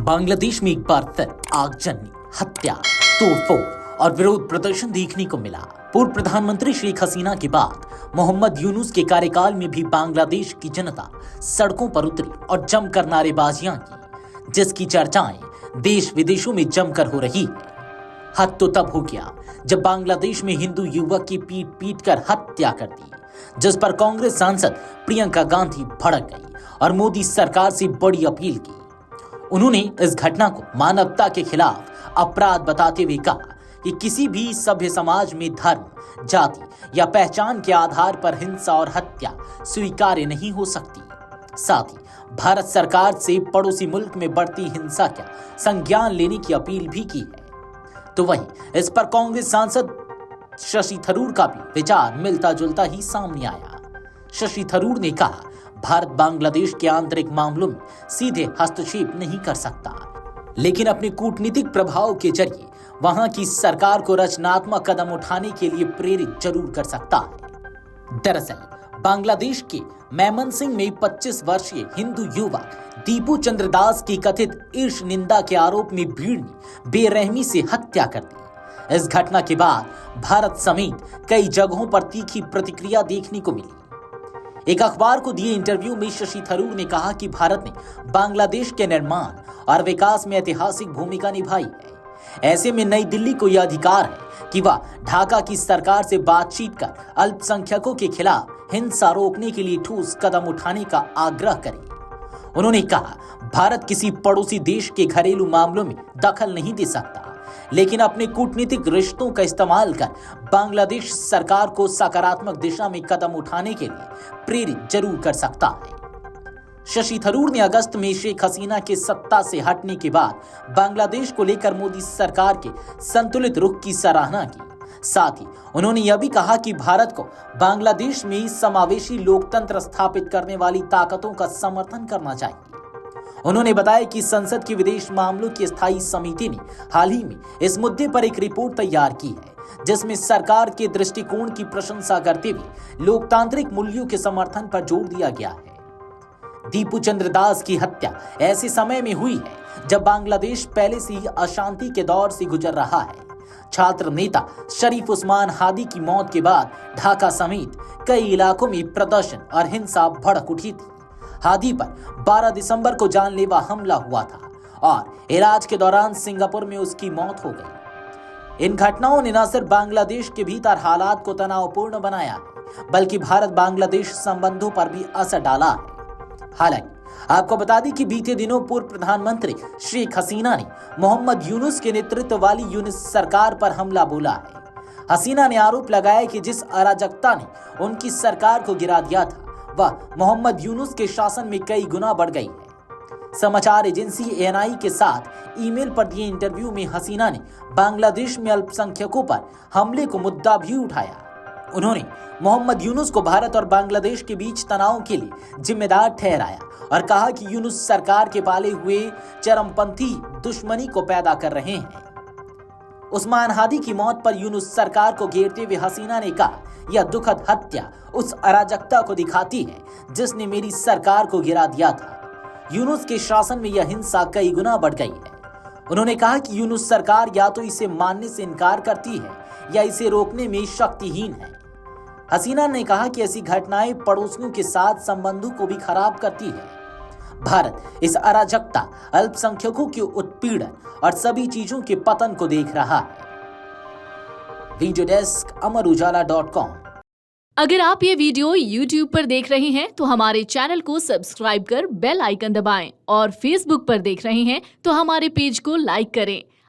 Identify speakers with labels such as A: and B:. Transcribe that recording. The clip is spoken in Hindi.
A: बांग्लादेश में एक बार फिर आगजनी, हत्या, तोड़फोड़ और विरोध प्रदर्शन देखने को मिला। पूर्व प्रधानमंत्री शेख हसीना के बाद मोहम्मद यूनुस के कार्यकाल में भी बांग्लादेश की जनता सड़कों पर उतरी और जमकर नारेबाजियां की, जिसकी चर्चाएं देश विदेशों में जमकर हो रही है। हद तो तब हो गया जब बांग्लादेश में हिंदू युवक की पीट पीट कर हत्या कर दी, जिस पर कांग्रेस सांसद प्रियंका गांधी भड़क गई और मोदी सरकार से बड़ी अपील की। उन्होंने इस घटना को मानवता के खिलाफ अपराध बताते हुए कहा कि किसी भी सभ्य समाज में धर्म, जाति या पहचान के आधार पर हिंसा और हत्या स्वीकार्य नहीं हो सकती। साथ ही भारत सरकार से पड़ोसी मुल्क में बढ़ती हिंसा का संज्ञान लेने की अपील भी की है। तो वहीं इस पर कांग्रेस सांसद शशि थरूर का भी विचार मिलता जुलता ही सामने आया। शशि थरूर ने कहा, भारत बांग्लादेश के आंतरिक मामलों में सीधे हस्तक्षेप नहीं कर सकता, लेकिन अपने कूटनीतिक प्रभाव के जरिए वहां की सरकार को रचनात्मक कदम उठाने के लिए प्रेरित जरूर कर सकता है। दरअसल बांग्लादेश के मैमनसिंह में 25 वर्षीय हिंदू युवक दीपू चंद्र दास की कथित ईर्ष निंदा के आरोप में भीड़ ने बेरहमी से हत्या कर दी। इस घटना के बाद भारत समेत कई जगहों पर तीखी प्रतिक्रिया देखने को मिली। एक अखबार को दिए इंटरव्यू में शशि थरूर ने कहा कि भारत ने बांग्लादेश के निर्माण और विकास में ऐतिहासिक भूमिका निभाई है। ऐसे में नई दिल्ली को यह अधिकार है कि वह ढाका की सरकार से बातचीत कर अल्पसंख्यकों के खिलाफ हिंसा रोकने के लिए ठोस कदम उठाने का आग्रह करे। उन्होंने कहा, भारत किसी पड़ोसी देश के घरेलू मामलों में दखल नहीं दे सकता, लेकिन अपने कूटनीतिक रिश्तों का इस्तेमाल कर बांग्लादेश सरकार को सकारात्मक दिशा में कदम उठाने के लिए प्रेरित जरूर कर सकता है। शशि थरूर ने अगस्त में शेख हसीना के सत्ता से हटने के बाद बांग्लादेश को लेकर मोदी सरकार के संतुलित रुख की सराहना की। साथ ही उन्होंने यह भी कहा कि भारत को बांग्लादेश में समावेशी लोकतंत्र स्थापित करने वाली ताकतों का समर्थन करना चाहिए। उन्होंने बताया कि संसद की विदेश मामलों की स्थायी समिति ने हाल ही में इस मुद्दे पर एक रिपोर्ट तैयार की है, जिसमें सरकार के दृष्टिकोण की प्रशंसा करते हुए लोकतांत्रिक मूल्यों के समर्थन पर जोर दिया गया है। दीपू चंद्र दास की हत्या ऐसे समय में हुई है जब बांग्लादेश पहले से ही अशांति के दौर से गुजर रहा है। छात्र नेता शरीफ उस्मान हादी की मौत के बाद ढाका समेत कई इलाकों में प्रदर्शन और हिंसा भड़क उठी थी। हादी पर 12 दिसंबर को जानलेवा हमला हुआ था और इलाज के दौरान सिंगापुर में उसकी मौत हो गई। इन घटनाओं ने न सिर्फ बांग्लादेश के भीतर हालात को तनावपूर्ण बनाया है, बल्कि भारत बांग्लादेश संबंधों पर भी असर डाला है। हालांकि आपको बता दें कि बीते दिनों पूर्व प्रधानमंत्री शेख हसीना ने मोहम्मद यूनुस के नेतृत्व वाली यूनुस सरकार पर हमला बोला है। हसीना ने आरोप लगाया कि जिस अराजकता ने उनकी सरकार को गिरा दिया था, वह मोहम्मद यूनुस के शासन में कई गुना बढ़ गई है। समाचार एजेंसी एएनआई के साथ ईमेल पर दिए इंटरव्यू में हसीना ने बांग्लादेश में अल्पसंख्यकों पर हमले को मुद्दा भी उठाया। उन्होंने मोहम्मद यूनुस को भारत और बांग्लादेश के बीच तनाव के लिए जिम्मेदार ठहराया और कहा कि यूनुस सरकार के पाले हुए चरमपंथी दुश्मनी को पैदा कर रहे हैं। उस्मान हादी की मौत पर यूनुस सरकार को घेरते हुए हसीना ने कहा, यह दुखद हत्या उस अराजकता को दिखाती है जिसने मेरी सरकार को गिरा दिया था। यूनुस के शासन में यह हिंसा कई गुना बढ़ गई है। उन्होंने कहा कि यूनुस सरकार या तो इसे मानने से इनकार करती है या इसे रोकने में शक्तिहीन है। हसीना ने कहा कि ऐसी घटनाएं पड़ोसियों के साथ संबंधों को भी खराब करती है। भारत इस अराजकता, अल्पसंख्यकों के उत्पीड़न और सभी चीजों के पतन को देख रहा है। वीडियो डेस्क अमरउजाला.com।
B: अगर आप ये वीडियो YouTube पर देख रहे हैं तो हमारे चैनल को सब्सक्राइब कर बेल आइकन दबाएं और Facebook पर देख रहे हैं तो हमारे पेज को लाइक करें।